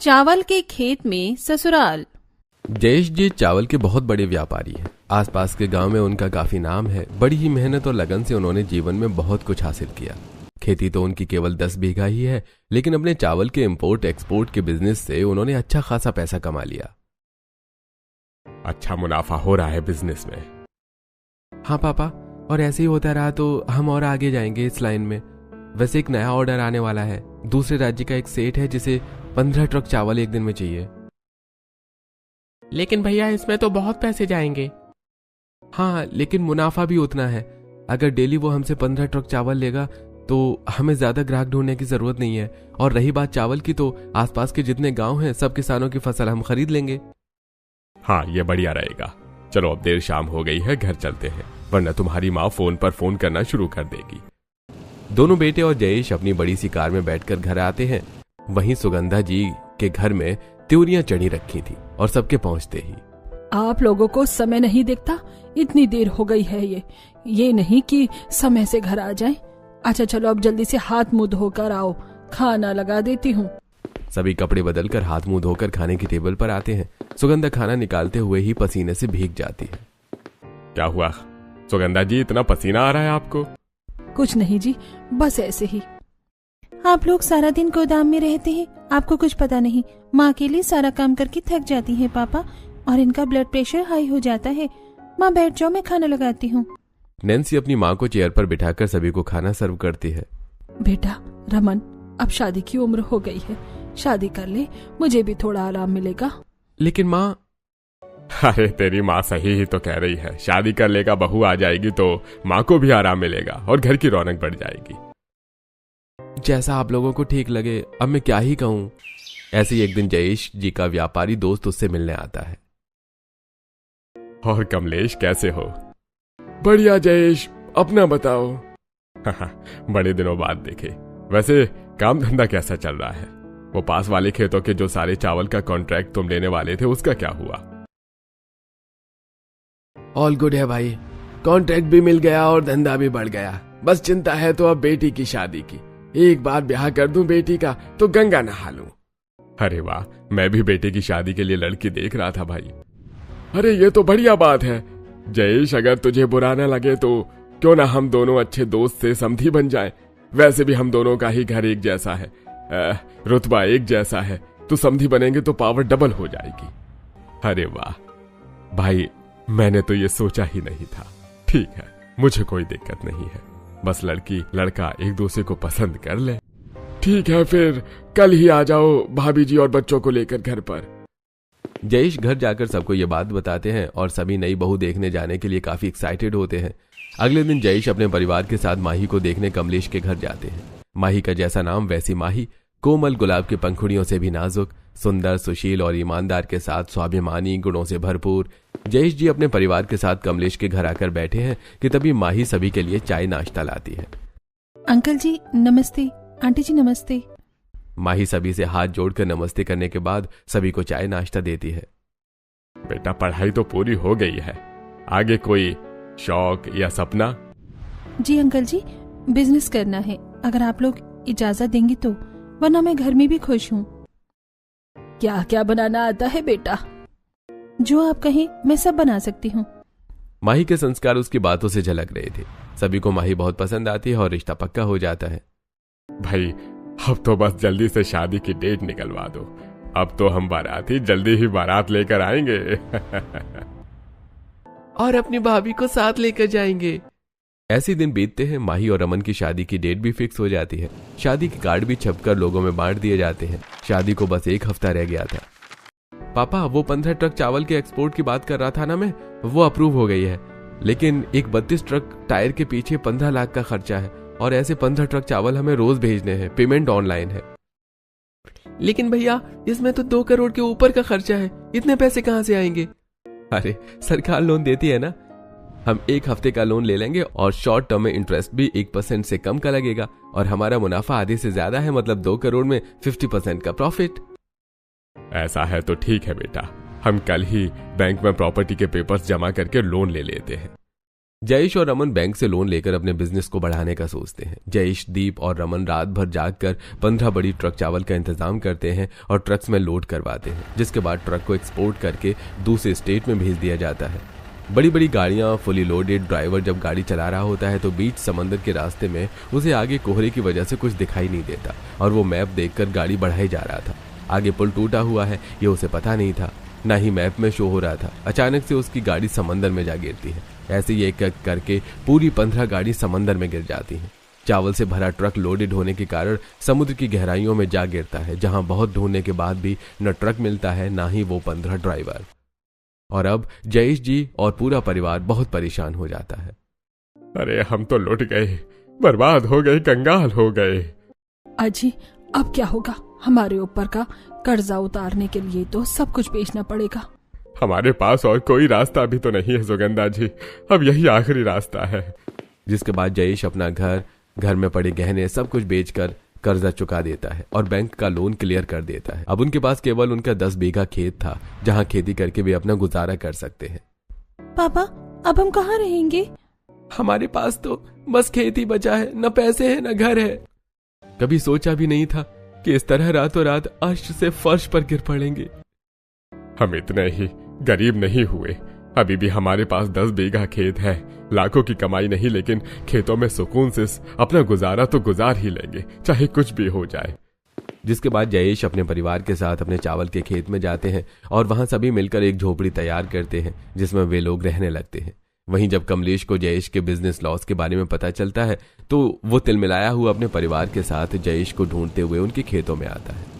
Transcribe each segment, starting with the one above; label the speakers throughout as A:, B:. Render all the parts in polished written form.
A: चावल के खेत में ससुराल।
B: जयेश जी चावल के बहुत बड़े व्यापारी हैं। आसपास के गांव में उनका काफी नाम है। बड़ी ही मेहनत और लगन से उन्होंने जीवन में बहुत कुछ हासिल किया। खेती तो उनकी केवल 10 बीघा ही है, लेकिन अपने चावल के इंपोर्ट एक्सपोर्ट के बिजनेस से उन्होंने अच्छा खासा पैसा कमा लिया।
C: अच्छा मुनाफा हो रहा है बिजनेस में।
B: हाँ पापा, और ऐसे ही होता रहा तो हम और आगे जाएंगे इस लाइन में। वैसे एक नया ऑर्डर आने वाला है। दूसरे राज्य का एक सेठ है जिसे 15 ट्रक चावल एक दिन में चाहिए।
D: लेकिन भैया इसमें तो बहुत पैसे जाएंगे।
B: हाँ, लेकिन मुनाफा भी उतना है। अगर डेली वो हमसे 15 ट्रक चावल लेगा तो हमें ज्यादा ग्राहक ढूंढने की जरूरत नहीं है। और रही बात चावल की, तो आसपास के जितने गांव हैं सब किसानों की फसल हम खरीद लेंगे।
C: हाँ, ये बढ़िया रहेगा। चलो अब देर शाम हो गई है, घर चलते हैं, वरना तुम्हारी माँ फोन पर फोन करना शुरू कर देगी।
B: दोनों बेटे और जयेश अपनी बड़ी सी कार में बैठकर घर आते हैं। वहीं सुगंधा जी के घर में त्योरियां चढ़ी रखी थी और सबके पहुंचते ही,
E: आप लोगों को समय नहीं दिखता? इतनी देर हो गई है, ये नहीं कि समय से घर आ जाएं। अच्छा चलो अब जल्दी से हाथ मुंह धोकर आओ, खाना लगा देती हूँ।
B: सभी कपड़े बदलकर हाथ मुंह धोकर खाने की टेबल पर आते हैं। सुगंधा खाना निकालते हुए ही पसीने से भीग जाती है।
C: क्या हुआ सुगंधा जी, इतना पसीना आ रहा है आपको?
E: कुछ नहीं जी, बस ऐसे ही।
A: आप लोग सारा दिन गोदाम में रहते हैं, आपको कुछ पता नहीं। माँ के लिए सारा काम करके थक जाती है पापा, और इनका ब्लड प्रेशर हाई हो जाता है। माँ बैठ जाओ, मैं खाना लगाती हूँ।
B: नैन्सी अपनी माँ को चेयर पर बिठाकर सभी को खाना सर्व करती है।
E: बेटा रमन, अब शादी की उम्र हो गई है, शादी कर ले, मुझे भी थोड़ा आराम मिलेगा।
B: लेकिन माँ।
C: अरे तेरी माँ सही ही तो कह रही है। शादी कर लेगा, बहू आ जाएगी तो माँ को भी आराम मिलेगा और घर की रौनक बढ़ जाएगी।
B: जैसा आप लोगों को ठीक लगे, अब मैं क्या ही कहूँ। ऐसे ही एक दिन जयेश जी का व्यापारी दोस्त उससे मिलने आता है।
C: और कमलेश कैसे हो? बढ़िया जयेश, अपना बताओ। बड़े दिनों बाद देखे। वैसे काम धंधा कैसा चल रहा है? वो पास वाले खेतों के जो सारे चावल का कॉन्ट्रैक्ट तुम लेने वाले थे, उसका क्या हुआ?
F: ऑल गुड है भाई, कॉन्ट्रैक्ट भी मिल गया और धंधा भी बढ़ गया। बस चिंता है तो अब बेटी की शादी की। एक बार ब्याह कर दूं बेटी का तो गंगा नहा लूं।
C: अरे वाह, मैं भी बेटे की शादी के लिए लड़की देख रहा था भाई। अरे ये तो बढ़िया बात है जयेश, अगर तुझे बुरा न लगे तो क्यों ना हम दोनों अच्छे दोस्त से समधी बन जाएं। वैसे भी हम दोनों का ही घर एक जैसा है, रुतबा एक जैसा है, तो समधी बनेंगे तो पावर डबल हो जाएगी। अरे वाह भाई, मैंने तो ये सोचा ही नहीं था। ठीक है, मुझे कोई दिक्कत नहीं है, बस लड़की लड़का एक दूसरे को पसंद कर ले। ठीक है, फिर कल ही आ जाओ भाभी जी और बच्चों को लेकर घर पर।
B: जयेश घर जाकर सबको ये बात बताते हैं और सभी नई बहू देखने जाने के लिए काफी एक्साइटेड होते हैं। अगले दिन जयेश अपने परिवार के साथ माही को देखने कमलेश के घर जाते हैं। माही का जैसा नाम वैसी माही, कोमल गुलाब की पंखुड़ियों से भी नाजुक, सुंदर, सुशील और ईमानदार के साथ स्वाभिमानी गुणों से भरपूर। जयेश जी अपने परिवार के साथ कमलेश के घर आकर बैठे हैं कि तभी माही सभी के लिए चाय नाश्ता लाती है।
A: अंकल जी नमस्ते, आंटी जी नमस्ते।
B: माही सभी से हाथ जोड़कर नमस्ते करने के बाद सभी को चाय नाश्ता देती है।
C: बेटा पढ़ाई तो पूरी हो गई है, आगे कोई शौक या सपना?
A: जी अंकल जी, बिजनेस करना है, अगर आप लोग इजाजत देंगी तो, वरना मैं घर में भी खुश हूँ।
E: क्या क्या बनाना आता है बेटा?
A: जो आप कहें मैं सब बना सकती हूँ।
B: माही के संस्कार उसकी बातों से झलक रहे थे। सभी को माही बहुत पसंद आती है और रिश्ता पक्का हो जाता है।
C: भाई अब तो बस जल्दी से शादी की डेट निकलवा दो, अब तो हम बाराती जल्दी ही बारात लेकर आएंगे।
B: और अपनी भाभी को साथ लेकर जाएंगे। ऐसे दिन बीतते हैं। माही और रमन की शादी की डेट भी फिक्स हो जाती है। शादी के कार्ड भी छपकर लोगों में बांट दिए जाते हैं। शादी को बस एक हफ्ता रह गया था। पापा, वो 15 ट्रक चावल के एक्सपोर्ट की बात कर रहा था ना मैं, वो अप्रूव हो गई है। लेकिन एक 32 ट्रक टायर के पीछे 15 लाख का खर्चा है, और ऐसे 15 ट्रक चावल हमें रोज भेजने हैं। पेमेंट ऑनलाइन है।
D: लेकिन भैया इसमें तो 2 करोड़ के ऊपर का खर्चा है, इतने पैसे कहाँ से आएंगे?
B: अरे सरकार लोन देती है ना, हम एक हफ्ते का लोन ले लेंगे और शॉर्ट टर्म में इंटरेस्ट भी 1% से कम का लगेगा, और हमारा मुनाफा आधे से ज्यादा है, मतलब 2 करोड़ में 50% का प्रॉफिट।
C: ऐसा है तो ठीक है बेटा, हम कल ही बैंक में प्रॉपर्टी के पेपर्स जमा करके लोन ले लेते हैं।
B: जयेश और रमन बैंक से लोन लेकर अपने बिजनेस को बढ़ाने का सोचते हैं। जयेश, दीप और रमन रात भर जागकर 15 बड़ी ट्रक चावल का इंतजाम करते हैं और ट्रक्स में लोड करवाते हैं, जिसके बाद ट्रक को एक्सपोर्ट करके दूसरे स्टेट में भेज दिया जाता है। बड़ी बड़ी गाड़ियां फुली लोडेड, ड्राइवर जब गाड़ी चला रहा होता है तो बीच समंदर के रास्ते में उसे आगे कोहरे की वजह से कुछ दिखाई नहीं देता और वो मैप देखकर गाड़ी बढ़ाई जा रहा था। आगे पुल टूटा हुआ है ये उसे पता नहीं था, ना ही मैप में शो हो रहा था। अचानक से उसकी गाड़ी समंदर में जा गिरती है। ऐसे ही एक एक करके पूरी 15 गाड़ी समंदर में गिर जाती हैं। चावल से भरा ट्रक लोडेड होने के कारण समुद्र की गहराइयों में जा गिरता है, जहां बहुत ढूंढने के बाद भी न ट्रक मिलता है ना ही वो 15 ड्राइवर। और अब जयेश जी और पूरा परिवार बहुत परेशान हो जाता है।
C: अरे हम तो लुट गए, बर्बाद हो गए, कंगाल हो गए।
E: अजी अब क्या होगा? हमारे ऊपर का कर्जा उतारने के लिए तो सब कुछ बेचना पड़ेगा।
C: हमारे पास और कोई रास्ता भी तो नहीं है सुगंधा जी, अब यही आखिरी रास्ता है।
B: जिसके बाद जयेश अपना घर में पड़े गहने सब कुछ बेचकर कर्जा चुका देता है और बैंक का लोन क्लियर कर देता है। अब उनके पास केवल उनका 10 बीघा खेत था, जहां खेती करके वे अपना गुजारा कर सकते हैं।
A: पापा अब हम कहाँ रहेंगे?
D: हमारे पास तो बस खेत ही बचा है, न पैसे है न घर है।
B: कभी सोचा भी नहीं था कि इस तरह रातों रात अर्श से फर्श पर गिर पड़ेंगे।
C: हम इतने ही गरीब नहीं हुए, अभी भी हमारे पास 10 बीघा खेत है। लाखों की कमाई नहीं, लेकिन खेतों में सुकून से अपना गुजारा तो गुजार ही लेंगे, चाहे कुछ भी हो जाए।
B: जिसके बाद जयेश अपने परिवार के साथ अपने चावल के खेत में जाते हैं और वहां सभी मिलकर एक झोपड़ी तैयार करते हैं जिसमें वे लोग रहने लगते हैं। वहीं जब कमलेश को जयेश के बिजनेस लॉस के बारे में पता चलता है तो वो तिलमिलाया हुआ अपने परिवार के साथ जयेश को ढूंढते हुए उनके खेतों में आता है।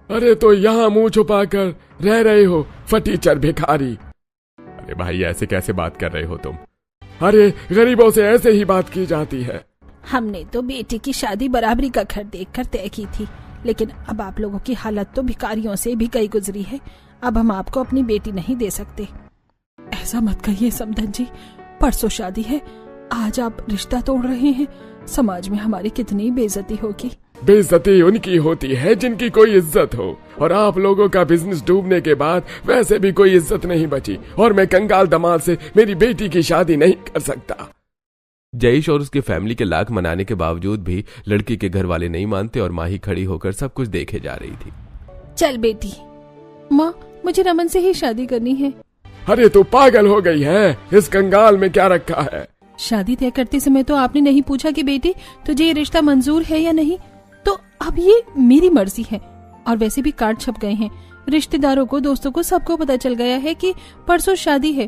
C: अरे तो यहाँ मुंह छुपा कर रह रहे हो फटीचर भिखारी? अरे भाई ऐसे कैसे बात कर रहे हो तुम? अरे गरीबों से ऐसे ही बात की जाती है।
E: हमने तो बेटे की शादी बराबरी का घर देखकर तय की थी, लेकिन अब आप लोगों की हालत तो भिखारियों से भी कई गुजरी है। अब हम आपको अपनी बेटी नहीं दे सकते। ऐसा मत कहिए समधन जी, परसों शादी है, आज आप रिश्ता तोड़ रहे हैं। समाज में हमारी कितनी बेइज्जती होगी।
C: बेइज्जती उनकी होती है जिनकी कोई इज्जत हो, और आप लोगों का बिजनेस डूबने के बाद वैसे भी कोई इज्जत नहीं बची, और मैं कंगाल दामाद से मेरी बेटी की शादी नहीं कर सकता।
B: जयेश और उसकी फैमिली के लाख मनाने के बावजूद भी लड़की के घर वाले नहीं मानते और माही खड़ी होकर सब कुछ देखे जा रही थी।
E: चल बेटी।
A: माँ मुझे रमन से ही शादी करनी है।
C: अरे तू पागल हो गई है, इस कंगाल में क्या रखा है?
A: शादी तय करते समय तो आपने नहीं पूछा कि बेटी तुझे ये रिश्ता मंजूर है या नहीं, तो अब ये मेरी मर्जी है। और वैसे भी कार्ड छप गए हैं, रिश्तेदारों को, दोस्तों को, सबको पता चल गया है कि परसों शादी है।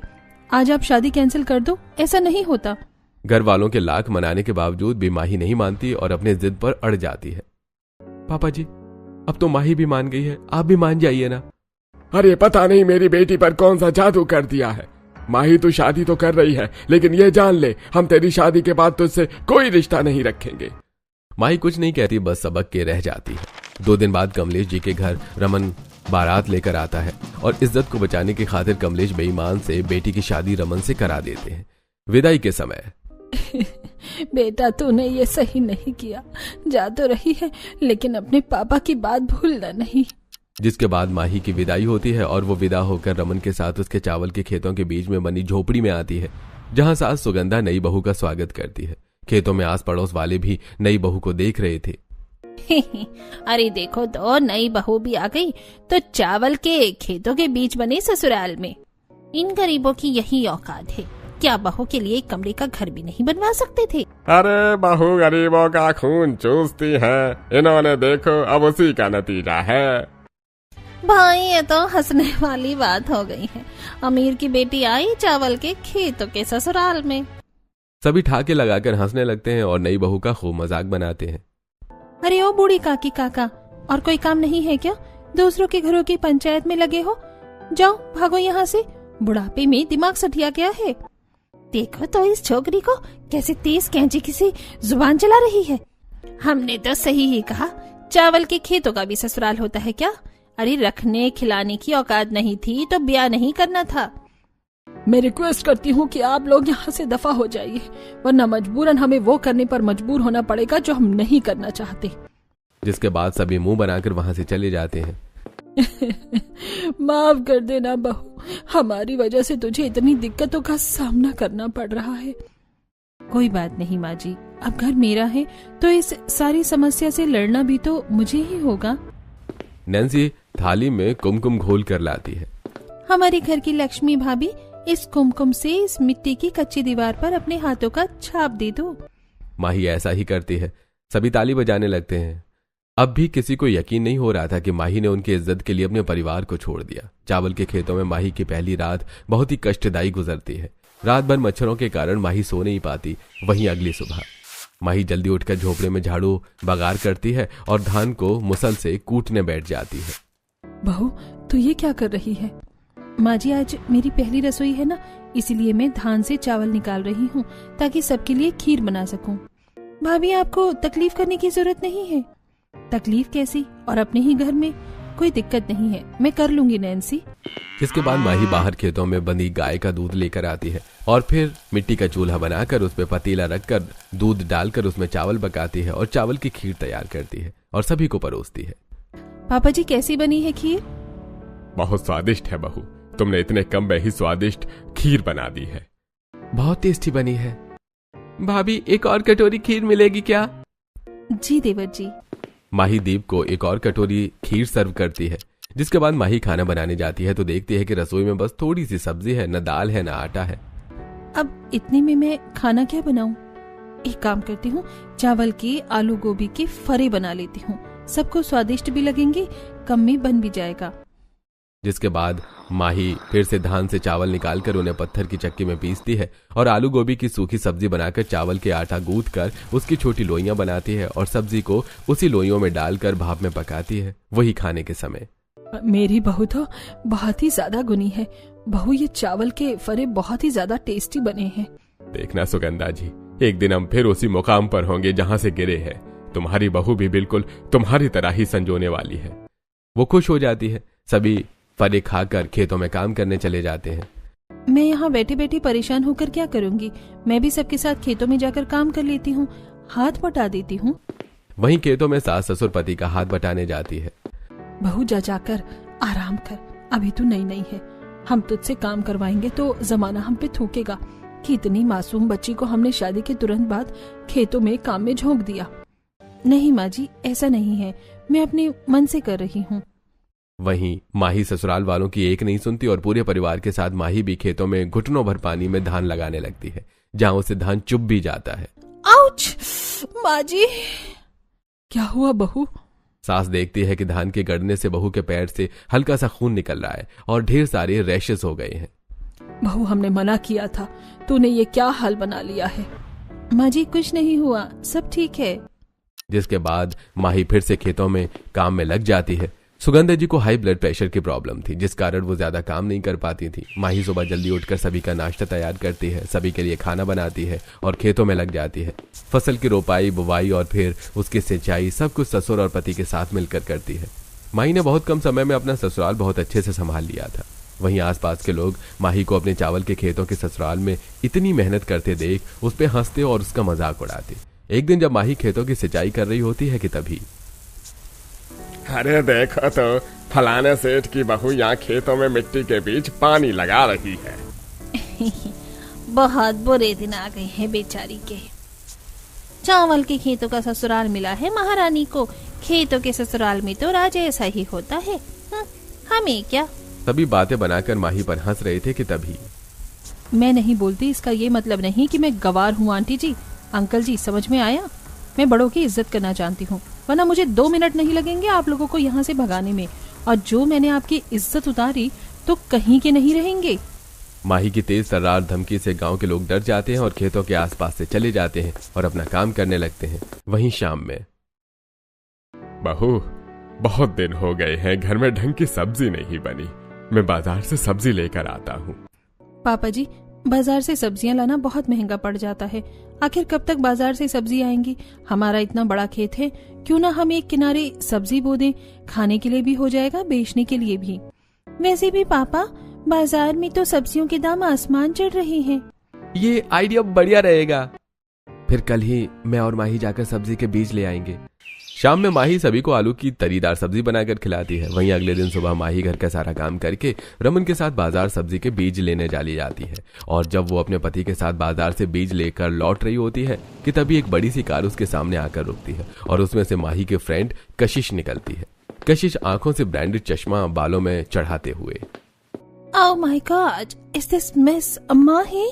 A: आज आप शादी कैंसिल कर दो, ऐसा नहीं होता।
B: घर वालों के लाख मनाने के बावजूद भी माही नहीं मानती और अपने जिद पर अड़ जाती है।
D: पापा जी अब तो माही भी मान गई है, आप भी मान जाइए ना।
C: अरे पता नहीं मेरी बेटी पर कौन सा जादू कर दिया है। माही तू शादी तो कर रही है, लेकिन ये जान ले हम तेरी शादी के बाद तुझसे कोई रिश्ता नहीं रखेंगे।
B: माही कुछ नहीं कहती, बस सबक के रह जाती है। 2 दिन बाद कमलेश जी के घर रमन बारात लेकर आता है और इज्जत को बचाने की खातिर कमलेश बेईमान से बेटी की शादी रमन से करा देते हैं। विदाई के समय
E: बेटा तूने ये सही नहीं किया, जा तो रही है लेकिन अपने पापा की बात भूलना नहीं।
B: जिसके बाद माही की विदाई होती है और वो विदा होकर रमन के साथ उसके चावल के खेतों के बीच में बनी झोपड़ी में आती है, जहां सास सुगंधा नई बहू का स्वागत करती है। खेतों में आस पड़ोस वाले भी नई बहू को देख रहे थे।
A: अरे देखो तो नई बहू भी आ गई, तो चावल के खेतों के बीच बने ससुराल में। इन गरीबों की यही औकात है, क्या बहू के लिए कमरे का घर भी नहीं बनवा सकते थे?
C: अरे बहू गरीबों का खून चूसती है, इन्होंने देखो अब उसी का नतीजा है।
A: भाई ये तो हंसने वाली बात हो गई है। अमीर की बेटी आई चावल के खेतों के ससुराल में।
B: सभी ठाके लगाकर हंसने लगते हैं और नई बहू का खूब मजाक बनाते हैं।
A: अरे ओ बूढ़ी काकी काका, और कोई काम नहीं है क्या? दूसरों के घरों की पंचायत में लगे हो, जाओ भागो यहाँ से, बुढ़ापे में दिमाग सठिया गया है। देखो तो इस छोकरी को कैसे तेज कैंची किसी जुबान चला रही है। हमने तो सही ही कहा, चावल के खेतों का भी ससुराल होता है क्या? अरे रखने खिलाने की औकात नहीं थी तो ब्याह नहीं करना था।
E: मैं रिक्वेस्ट करती हूँ कि आप लोग यहाँ से दफा हो जाइए, वरना मजबूरन हमें वो करने पर मजबूर होना पड़ेगा जो हम नहीं करना चाहते।
B: जिसके बाद सभी मुंह बनाकर वहां से चले जाते हैं।
E: माफ कर देना बहू, हमारी वजह से तुझे इतनी दिक्कतों का सामना करना पड़ रहा है।
A: कोई बात नहीं माँ जी, अब घर मेरा है तो इस सारी समस्या से लड़ना भी तो मुझे ही होगा।
B: नैन्सी थाली में कुमकुम घोल कर लाती है।
A: हमारे घर की लक्ष्मी भाभी, इस कुमकुम से इस मिट्टी की कच्ची दीवार पर अपने हाथों का छाप दे दो।
B: माही ऐसा ही करती है। सभी ताली बजाने लगते हैं। अब भी किसी को यकीन नहीं हो रहा था कि माही ने उनकी इज्जत के लिए अपने परिवार को छोड़ दिया। चावल के खेतों में माही की पहली रात बहुत ही कष्टदायी गुजरती है। रात भर मच्छरों के कारण माही सो नहीं पाती। वहीं अगली सुबह माही जल्दी उठकर झोपड़े में झाड़ू बगार करती है और धान को मुसल से कूटने बैठ जाती है।
E: बहू, तू ये क्या कर रही है?
A: माँ जी, आज मेरी पहली रसोई है ना, इसीलिए मैं धान से चावल निकाल रही हूँ ताकि सबके लिए खीर बना सकूं। भाभी, आपको तकलीफ करने की जरूरत नहीं है। तकलीफ कैसी? और अपने ही घर में कोई दिक्कत नहीं है, मैं कर लूंगी नैन्सी।
B: इसके बाद माही बाहर खेतों में बंधी गाय का दूध लेकर आती है और फिर मिट्टी का चूल्हा बनाकर उस पर पतीला रखकर दूध डालकर उसमें चावल पकाती है और चावल की खीर तैयार करती है और सभी को परोसती है।
A: पापा जी, कैसी बनी है खीर?
C: बहुत स्वादिष्ट है बहू, तुमने इतने कम में ही स्वादिष्ट खीर बना दी है।
D: बहुत टेस्टी बनी है। भाभी, एक और कटोरी खीर मिलेगी क्या?
A: जी देवर जी।
B: माही दीप को एक और कटोरी खीर सर्व करती है। जिसके बाद माही खाना बनाने जाती है तो देखती है कि रसोई में बस थोड़ी सी सब्जी है, न दाल है न आटा है।
A: अब इतने में मैं खाना क्या बनाऊं? एक काम करती हूँ, चावल के आलू गोभी के फरे बना लेती हूँ, सबको स्वादिष्ट भी लगेंगे, कम में बन भी जाएगा।
B: जिसके बाद माही फिर से धान से चावल निकालकर उन्हें पत्थर की चक्की में पीसती है और आलू गोभी की सूखी सब्जी बनाकर चावल के आटा गूंथ कर उसकी छोटी लोइयां बनाती है और सब्जी को उसी लोइयों में डालकर भाप में पकाती है। वही खाने के समय
E: मेरी बहू तो बहुत ही ज्यादा गुनी है। बहू, ये चावल के फरे बहुत ही ज्यादा टेस्टी बने हैं।
C: देखना सुगंधा जी, एक दिन हम फिर उसी मुकाम पर होंगे जहाँ से गिरे हैं। तुम्हारी बहू भी बिल्कुल तुम्हारी तरह ही संजोने वाली है।
B: वो खुश हो जाती है। सभी फरे खाकर खेतों में काम करने चले जाते हैं।
A: मैं यहाँ बैठी बैठी परेशान होकर क्या करूँगी? मैं भी सबके साथ खेतों में जाकर काम कर लेती हूँ, हाथ बटा देती हूँ।
B: वहीं खेतों में सास ससुर पति का हाथ बटाने जाती है।
E: बहू, जा जाकर आराम कर, अभी तू नई नई है। हम तुझसे काम करवाएंगे तो जमाना हम पे थूकेगा कि इतनी मासूम बच्ची को हमने शादी के तुरंत बाद खेतों में काम में झोंक दिया।
A: नहीं माँ जी, ऐसा नहीं है, मैं अपने मन से कर रही हूँ।
B: वहीं माही ससुराल वालों की एक नहीं सुनती और पूरे परिवार के साथ माही भी खेतों में घुटनों भर पानी में धान लगाने लगती है, जहां उसे धान चुभ भी जाता है।
E: आउच! माँ जी, क्या हुआ बहू?
B: सास देखती है कि धान के गड़ने से बहू के पैर से हल्का सा खून निकल रहा है और ढेर सारे रैशेस हो गए हैं।
E: बहू, हमने मना किया था, तूने ये क्या हाल बना लिया है?
A: माँ जी, कुछ नहीं हुआ, सब ठीक है।
B: जिसके बाद माही फिर से खेतों में काम में लग जाती है। सुगंधा जी को हाई ब्लड प्रेशर की प्रॉब्लम थी, जिस कारण वो ज्यादा काम नहीं कर पाती थी। माही सुबह जल्दी उठकर सभी का नाश्ता तैयार करती है, सभी के लिए खाना बनाती है और खेतों में लग जाती है। फसल की रोपाई, बुवाई और फिर उसकी सिंचाई सब कुछ ससुर और पति के साथ मिलकर करती है। माही ने बहुत कम समय में अपना ससुराल बहुत अच्छे से संभाल लिया था। वहीं आसपास के लोग माही को अपने चावल के खेतों के ससुराल में इतनी मेहनत करते देख उस पर हंसते और उसका मजाक उड़ाते। एक दिन जब माही खेतों की सिंचाई कर रही होती है कि तभी
C: अरे देखो तो, फलाने सेठ की बहू यहाँ खेतों में मिट्टी के बीच पानी लगा रही है।
A: बहुत बुरे दिन आ गए हैं बेचारी के। चावल के खेतों का ससुराल मिला है महारानी को, खेतों के ससुराल में तो राजा ऐसा ही होता है, हमें क्या।
B: सभी बातें बनाकर माही पर हंस रहे थे कि तभी
A: मैं नहीं बोलती, इसका ये मतलब नहीं कि मैं गवार हूँ। आंटी जी, अंकल जी, समझ में आया? मैं बड़ों की इज्जत करना जानती हूँ, वरना मुझे 2 मिनट नहीं लगेंगे आप लोगों को यहाँ से भगाने में। और जो मैंने आपकी इज्जत उतारी तो कहीं के नहीं रहेंगे।
B: माही की तेज तर्रार धमकी से गांव के लोग डर जाते हैं और खेतों के आसपास से चले जाते हैं और अपना काम करने लगते हैं। वहीं शाम में
C: बहू, बहुत दिन हो गए हैं, घर में ढंग की सब्जी नहीं बनी, मैं बाजार से सब्जी लेकर आता हूँ।
A: पापा जी, बाजार से सब्जियां लाना बहुत महंगा पड़ जाता है, आखिर कब तक बाजार से सब्जी आएंगी? हमारा इतना बड़ा खेत है, क्यों ना हम एक किनारे सब्जी बो दें, खाने के लिए भी हो जाएगा, बेचने के लिए भी। वैसे भी पापा, बाजार में तो सब्जियों के दाम आसमान चढ़ रहे हैं।
D: ये आइडिया बढ़िया रहेगा। फिर कल ही मैं और माही जाकर सब्जी के बीज ले आएंगे।
B: शाम में माही सभी को आलू की तरीदार सब्जी बनाकर खिलाती है। वहीं अगले दिन सुबह माही घर का सारा काम करके रमन के साथ बाजार सब्जी के बीज लेने चली जाती है। और जब वो अपने पति के साथ बाजार से बीज लेकर लौट रही होती है कि तभी एक बड़ी सी कार उसके सामने आकर रुकती है और उसमें से माही के फ्रेंड कशिश निकलती है। कशिश आंखों से ब्रांडेड चश्मा बालों में चढ़ाते हुए,
A: oh my God, is this miss Mahi?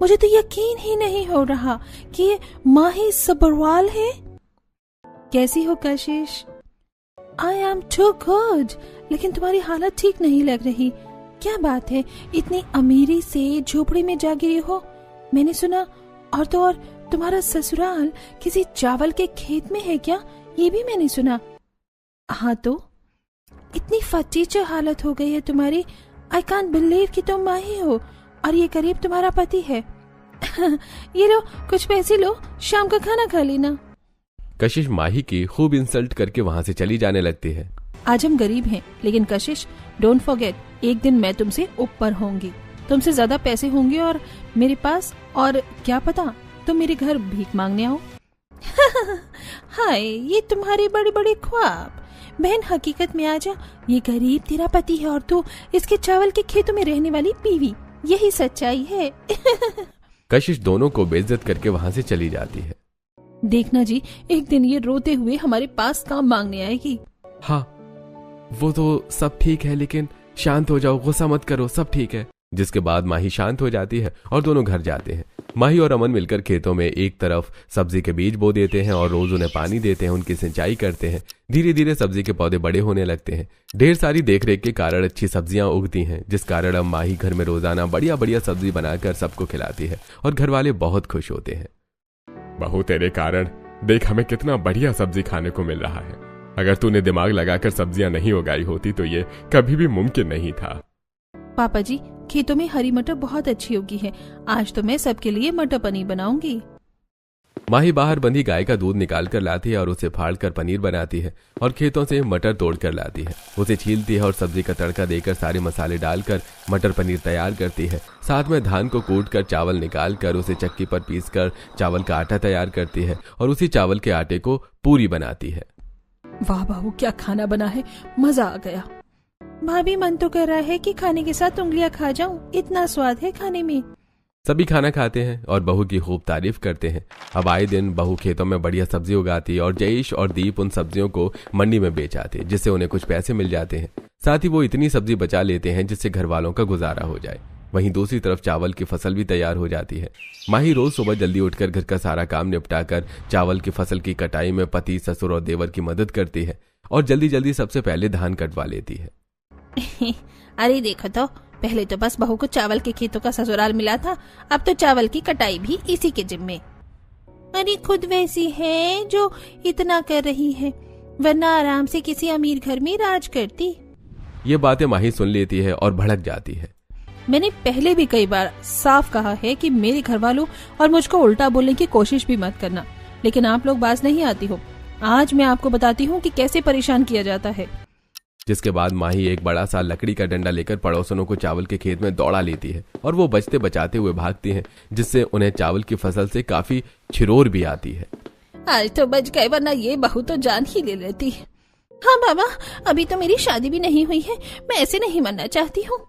A: मुझे तो यकीन ही नहीं हो रहा कि ये माही सब्रवाल है। कैसी हो कशिश? आई एम टू गुड, लेकिन तुम्हारी हालत ठीक नहीं लग रही। क्या बात है, इतनी अमीरी से झोपड़ी में जा गिरी हो? मैंने सुना और तो और तुम्हारा ससुराल किसी चावल के खेत में है क्या? ये भी मैंने सुना। हाँ तो इतनी फटीचर हालत हो गई है तुम्हारी। आई कांट बिलीव कि तुम माही हो और ये करीब तुम्हारा पति है। ये लो, कुछ पैसे लो, शाम का खाना खा लेना।
B: कशिश माही की खूब इंसल्ट करके वहां से चली जाने लगती है।
A: आज हम गरीब हैं, लेकिन कशिश डोंट फॉरगेट, एक दिन मैं तुमसे ऊपर होंगी, तुमसे ज्यादा पैसे होंगे और मेरे पास, और क्या पता तुम मेरे घर भीख मांगने आओ। हाय, ये तुम्हारे बड़े बड़े ख्वाब। बहन, हकीकत में आजा, ये गरीब तेरा पति है और तू इसके चावल के खेतों में रहने वाली बीवी। यही सच्चाई है।
B: कशिश दोनों को बेइज्जत करके वहां से चली जाती है।
A: देखना जी, एक दिन ये रोते हुए हमारे पास काम मांगने आएगी।
B: हाँ, वो तो सब ठीक है, लेकिन शांत हो जाओ, गुस्सा मत करो, सब ठीक है। जिसके बाद माही शांत हो जाती है और दोनों घर जाते हैं। माही और अमन मिलकर खेतों में एक तरफ सब्जी के बीज बो देते हैं और रोज उन्हें पानी देते हैं, उनकी सिंचाई करते हैं। धीरे धीरे सब्जी के पौधे बड़े होने लगते हैं। ढेर सारी देखरेख के कारण अच्छी सब्जियां उगती हैं, जिस कारण अब माही घर में रोजाना बढ़िया बढ़िया सब्जी बनाकर सबको खिलाती है और घर वाले बहुत खुश होते हैं।
C: बहू, तेरे कारण देख हमें कितना बढ़िया सब्जी खाने को मिल रहा है। अगर तूने दिमाग लगाकर सब्जियां नहीं उगाई होती तो ये कभी भी मुमकिन नहीं था।
A: पापा जी, खेतों में हरी मटर बहुत अच्छी उगी है। आज तो मैं सबके लिए मटर पनीर बनाऊंगी।
B: माही बाहर बंधी गाय का दूध निकाल कर लाती है और उसे फाड़ कर पनीर बनाती है और खेतों से मटर तोड़ कर लाती है। उसे छीलती है और सब्जी का तड़का देकर सारे मसाले डालकर मटर पनीर तैयार करती है। साथ में धान को कूट कर चावल निकाल कर उसे चक्की पर पीस कर चावल का आटा तैयार करती है और उसी चावल के आटे को पूरी बनाती है।
E: वाह बहू, क्या खाना बना है, मजा आ गया।
A: भाभी, मन तो कर रहा है कि खाने के साथ उंगलियां खा जाऊं, इतना स्वाद है खाने में।
B: सभी खाना खाते हैं और बहू की खूब तारीफ करते हैं। अब आए दिन बहू खेतों में बढ़िया सब्जी उगाती है और जयेश और दीप उन सब्जियों को मंडी में बेच आते हैं, जिससे उन्हें कुछ पैसे मिल जाते हैं। साथ ही वो इतनी सब्जी बचा लेते हैं जिससे घर वालों का गुजारा हो जाए। वहीं दूसरी तरफ चावल की फसल भी तैयार हो जाती है। माही रोज सुबह जल्दी उठकर घर का सारा काम निपटाकर चावल की फसल की कटाई में पति, ससुर और देवर की मदद करती है और जल्दी जल्दी सबसे पहले धान कटवा लेती है।
A: अरे देखो तो, पहले तो बस बहू को चावल के खेतों का ससुराल मिला था, अब तो चावल की कटाई भी इसी के जिम्मे। अरे खुद वैसी है जो इतना कर रही है, वरना आराम से किसी अमीर घर में राज करती।
B: ये बातें माही सुन लेती है और भड़क जाती है।
A: मैंने पहले भी कई बार साफ कहा है कि मेरे घर वालों और मुझको उल्टा बोलने की कोशिश भी मत करना, लेकिन आप लोग बाज नहीं आती हो। आज मैं आपको बताती हूँ कि कैसे परेशान किया जाता है।
B: जिसके बाद माही एक बड़ा सा लकड़ी का डंडा लेकर पड़ोसनों को चावल के खेत में दौड़ा लेती है और वो बचते बचाते हुए भागती हैं, जिससे उन्हें चावल की फसल से काफी छिरोर भी आती है।
E: आज तो बच गए, वरना ये बहू तो जान ही ले लेती।
A: हाँ बाबा, अभी तो मेरी शादी भी नहीं हुई है, मैं ऐसे नहीं मरना चाहती हूँ।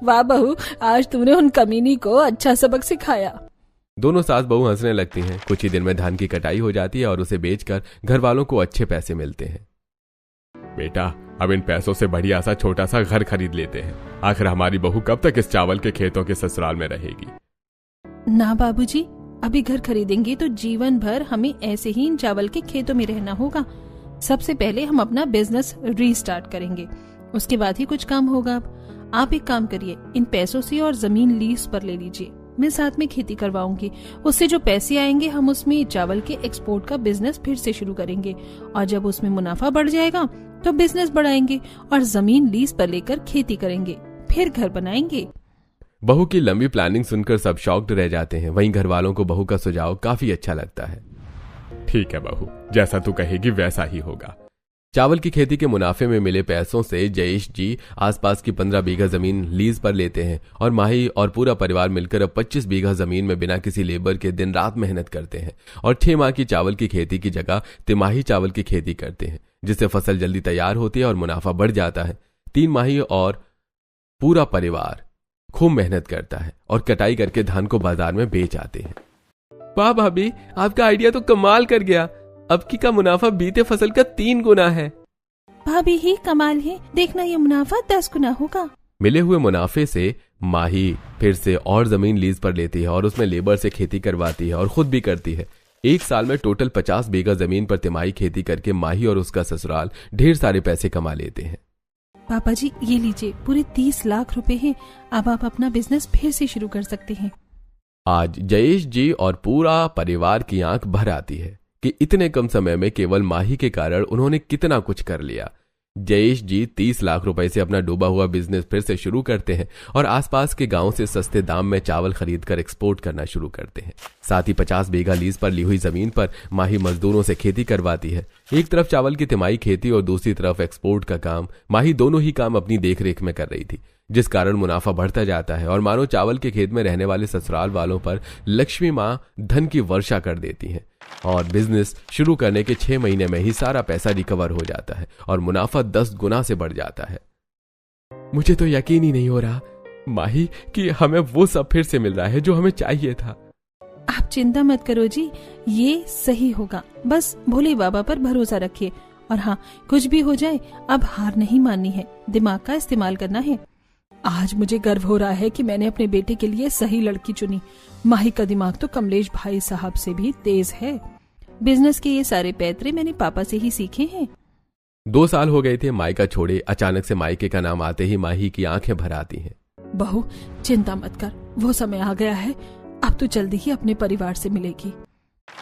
E: वाह बहू, आज तूने उन कमीनी को अच्छा सबक सिखाया।
B: दोनों सास बहू हंसने लगती हैं। कुछ ही दिन में धान की कटाई हो जाती है और उसे बेचकर घर वालों को अच्छे पैसे मिलते हैं।
C: बेटा, अब इन पैसों से बढ़िया सा छोटा सा घर खरीद लेते हैं। आखिर हमारी बहू कब तक इस चावल के खेतों के ससुराल में रहेगी?
A: ना बाबूजी, अभी घर खरीदेंगे तो जीवन भर हमें ऐसे ही इन चावल के खेतों में रहना होगा। सबसे पहले हम अपना बिजनेस रीस्टार्ट करेंगे, उसके बाद ही कुछ काम होगा। अब आप एक काम करिए, इन पैसों से और जमीन लीज पर ले लीजिए, मैं साथ में खेती करवाऊंगी। उससे जो पैसे आएंगे हम उसमें चावल के एक्सपोर्ट का बिजनेस फिर से शुरू करेंगे और जब उसमें मुनाफा बढ़ जाएगा तो बिजनेस बढ़ाएंगे और जमीन लीज पर लेकर खेती करेंगे, फिर घर बनाएंगे।
B: बहू की लंबी प्लानिंग सुनकर सब शॉक्ड रह जाते हैं। वहीं घर वालों को बहू का सुझाव काफी अच्छा लगता है।
C: ठीक है बहू, जैसा तू कहेगी वैसा ही होगा।
B: चावल की खेती के मुनाफे में मिले पैसों से जयेश जी आसपास की 15 बीघा जमीन लीज पर लेते हैं और माही और पूरा परिवार मिलकर अब 25 बीघा जमीन में बिना किसी लेबर के दिन रात मेहनत करते हैं और 6 माह की चावल की खेती की जगह तिमाही चावल की खेती करते हैं, जिससे फसल जल्दी तैयार होती है और मुनाफा बढ़ जाता है। 3 माही और पूरा परिवार खूब मेहनत करता है और कटाई करके धान को बाजार में बेच आते हैं।
D: वाह भाभी, आपका आइडिया तो कमाल कर गया। अब की का मुनाफा बीते फसल का 3 गुना है।
A: भाभी ही कमाल है, देखना ये मुनाफा 10 गुना होगा।
B: मिले हुए मुनाफे से माही फिर से और जमीन लीज पर लेती है और उसमें लेबर से खेती करवाती है और खुद भी करती है। एक साल में टोटल 50 बीघा जमीन पर तिमाही खेती करके माही और उसका ससुराल ढेर सारे पैसे कमा लेते हैं।
A: पापा जी ये लीजिए, पूरे 30 लाख रुपए हैं। अब आप अपना बिजनेस फिर से शुरू कर सकते हैं।
B: आज जयेश जी और पूरा परिवार की आंख भर आती है कि इतने कम समय में केवल माही के कारण उन्होंने कितना कुछ कर लिया। जयेश जी 30 लाख रुपए से अपना डूबा हुआ बिजनेस फिर से शुरू करते हैं और आसपास के गांव से सस्ते दाम में चावल खरीदकर एक्सपोर्ट करना शुरू करते हैं। साथ ही 50 बीघा लीज पर ली हुई जमीन पर माही मजदूरों से खेती करवाती है। एक तरफ चावल की तिमाही खेती और दूसरी तरफ एक्सपोर्ट का काम। माही दोनों ही काम अपनी देखरेख में कर रही थी, जिस कारण मुनाफा बढ़ता जाता है और मानो चावल के खेत में रहने वाले ससुराल वालों पर लक्ष्मी माँ धन की वर्षा कर देती हैं और बिजनेस शुरू करने के 6 महीने में ही सारा पैसा रिकवर हो जाता है और मुनाफा 10 गुना से बढ़ जाता है।
D: मुझे तो यकीन ही नहीं हो रहा माही कि हमें वो सब फिर से मिल रहा है जो हमें चाहिए था।
A: आप चिंता मत करो जी, ये सही होगा। बस भोले बाबा पर भरोसा रखिए और हाँ, कुछ भी हो जाए अब हार नहीं माननी है, दिमाग का इस्तेमाल करना है।
E: आज मुझे गर्व हो रहा है कि मैंने अपने बेटे के लिए सही लड़की चुनी। माही का दिमाग तो कमलेश भाई साहब से भी तेज है।
A: बिजनेस के ये सारे पैतरे मैंने पापा से ही सीखे हैं।
B: 2 साल हो गए थे मायका छोड़े। अचानक से मायके का नाम आते ही माही की आंखें भर आती हैं।
E: बहू चिंता मत कर, वो समय आ गया है, अब तो जल्दी ही अपने परिवार से मिलेगी।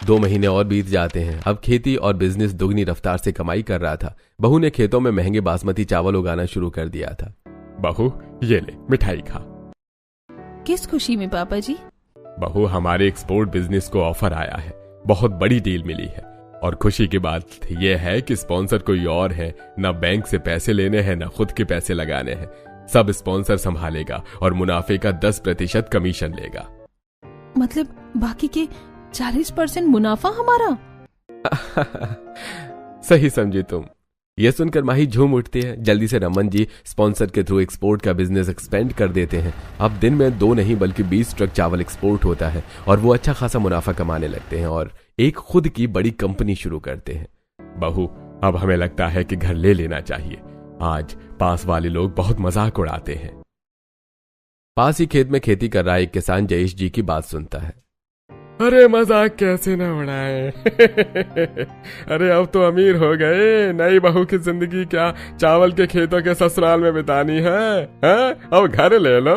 B: 2 महीने और बीत जाते हैं। अब खेती और बिजनेस दुगनी रफ्तार से कमाई कर रहा था। बहू ने खेतों में महंगे बासमती चावल उगाना शुरू कर दिया था।
C: बहू ये ले मिठाई खा।
A: किस खुशी में पापा जी?
C: बहू हमारे एक्सपोर्ट बिजनेस को ऑफर आया है, बहुत बड़ी डील मिली है और खुशी की बात यह है कि स्पॉन्सर कोई और है, न बैंक से पैसे लेने हैं न खुद के पैसे लगाने हैं। सब स्पॉन्सर संभालेगा और मुनाफे का 10% कमीशन लेगा।
A: मतलब बाकी के 40% मुनाफा हमारा?
B: सही समझी तुम। यह सुनकर माही झूम उठती है। जल्दी से रमन जी स्पॉन्सर के थ्रू एक्सपोर्ट का बिजनेस एक्सपेंड कर देते हैं। अब दिन में 2 नहीं बल्कि 20 ट्रक चावल एक्सपोर्ट होता है और वो अच्छा खासा मुनाफा कमाने लगते हैं और एक खुद की बड़ी कंपनी शुरू करते हैं।
C: बहू अब हमें लगता है कि घर ले लेना चाहिए। आज पास वाले लोग बहुत मजाक उड़ाते हैं।
B: पास ही खेत में खेती कर रहा एक किसान जयेश जी की बात सुनता है।
C: अरे मजाक कैसे ना उड़ाए। अरे अब तो अमीर हो गए, नई बहू की जिंदगी क्या चावल के खेतों के ससुराल में बितानी है? अब घर ले लो।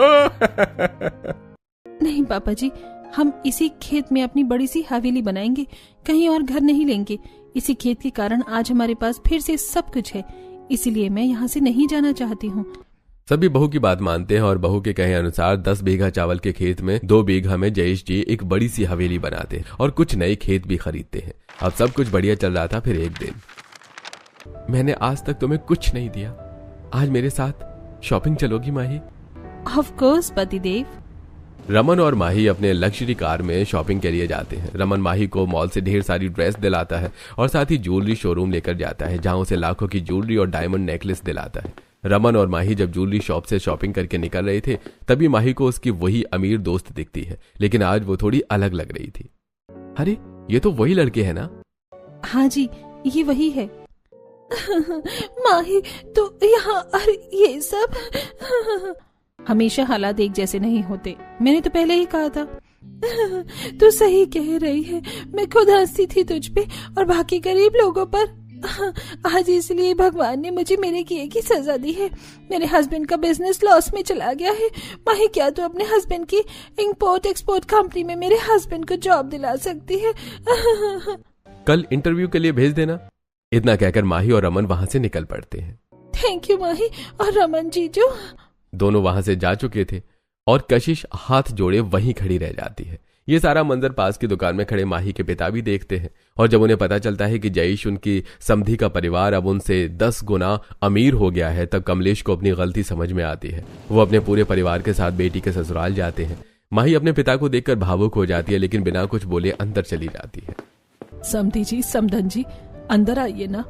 A: नहीं पापा जी, हम इसी खेत में अपनी बड़ी सी हवेली बनाएंगे, कहीं और घर नहीं लेंगे। इसी खेत के कारण आज हमारे पास फिर से सब कुछ है, इसीलिए मैं यहाँ से नहीं जाना चाहती हूँ।
B: सभी बहू की बात मानते हैं और बहू के कहे अनुसार 10 बीघा चावल के खेत में 2 बीघा में जयेश जी एक बड़ी सी हवेली बनाते हैं और कुछ नए खेत भी खरीदते हैं। अब सब कुछ बढ़िया चल रहा था। फिर एक दिन,
D: मैंने आज तक तुम्हें कुछ नहीं दिया, आज मेरे साथ शॉपिंग चलोगी माही?
A: ऑफ कोर्स पतिदेव।
B: रमन और माही अपने लग्जरी कार में शॉपिंग के लिए जाते हैं। रमन माही को मॉल से ढेर सारी ड्रेस दिलाता है और साथ ही ज्वेलरी शोरूम लेकर जाता है, जहां उसे लाखों की ज्वेलरी और डायमंड नेकलेस दिलाता है। रमन और माही जब ज्वेलरी शॉप से शॉपिंग करके निकल रहे थे, तभी माही को उसकी वही अमीर दोस्त दिखती है, लेकिन आज वो थोड़ी अलग लग रही थी।
D: अरे ये तो वही लड़के हैं ना?
A: हाँ जी, ये वही है।
E: माही तो यहाँ, अरे ये सब
A: हमेशा हालात एक जैसे नहीं होते, मैंने तो पहले ही कहा था।
E: तू सही कह रही है, मैं खुद हंसती थी तुझ पे और बाकी गरीब लोगों पर। आज इसलिए भगवान ने मुझे मेरे किए की सजा दी है। मेरे हस्बैंड का बिजनेस लॉस में चला गया है। माही क्या तू अपने हस्बैंड की इंपोर्ट एक्सपोर्ट कंपनी में मेरे हस्बैंड को जॉब दिला सकती है?
B: कल इंटरव्यू के लिए भेज देना। इतना कहकर माही और रमन वहां से निकल पड़ते हैं।
E: थैंक यू माही और रमन जीजू।
B: दोनों वहां से जा चुके थे और कशिश हाथ जोड़े वहीं खड़ी रह जाती है। ये सारा मंजर पास की दुकान में खड़े माही के पिता भी देखते हैं और जब उन्हें पता चलता है कि जयेश उनकी समधी का परिवार अब उनसे 10 गुना अमीर हो गया है, तब कमलेश को अपनी गलती समझ में आती है। वो अपने पूरे परिवार के साथ बेटी के ससुराल जाते हैं। माही अपने पिता को देखकर भावुक हो जाती है, लेकिन बिना कुछ बोले अंदर चली जाती है।
E: समधी जी, समधन जी, अंदर आइए ना।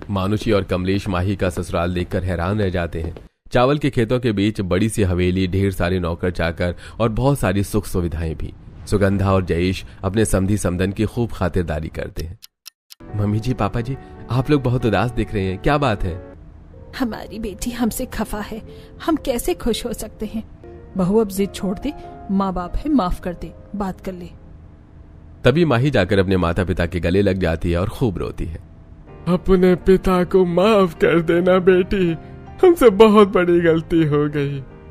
B: मानुषी और कमलेश माही का ससुराल देखकर हैरान रह जाते हैं। चावल के खेतों के बीच बड़ी सी हवेली, ढेर सारे नौकर चाकर और बहुत सारी सुख सुविधाएं भी। सुगंधा और जयेश अपने समधी समधन की खूब खातिरदारी करते हैं। मम्मी जी, पापा जी, आप लोग बहुत उदास दिख रहे हैं, क्या बात है?
E: हमारी बेटी हमसे खफा है, हम कैसे खुश हो सकते हैं? बहू अब जिद छोड़ दे, माँ बाप है, माफ कर दे, बात कर ले।
B: तभी माही जाकर अपने माता पिता के गले लग जाती है और खूब रोती है।
C: अपने पिता को माफ कर देना बेटी, हमसे बहुत बड़ी गलती हो गई।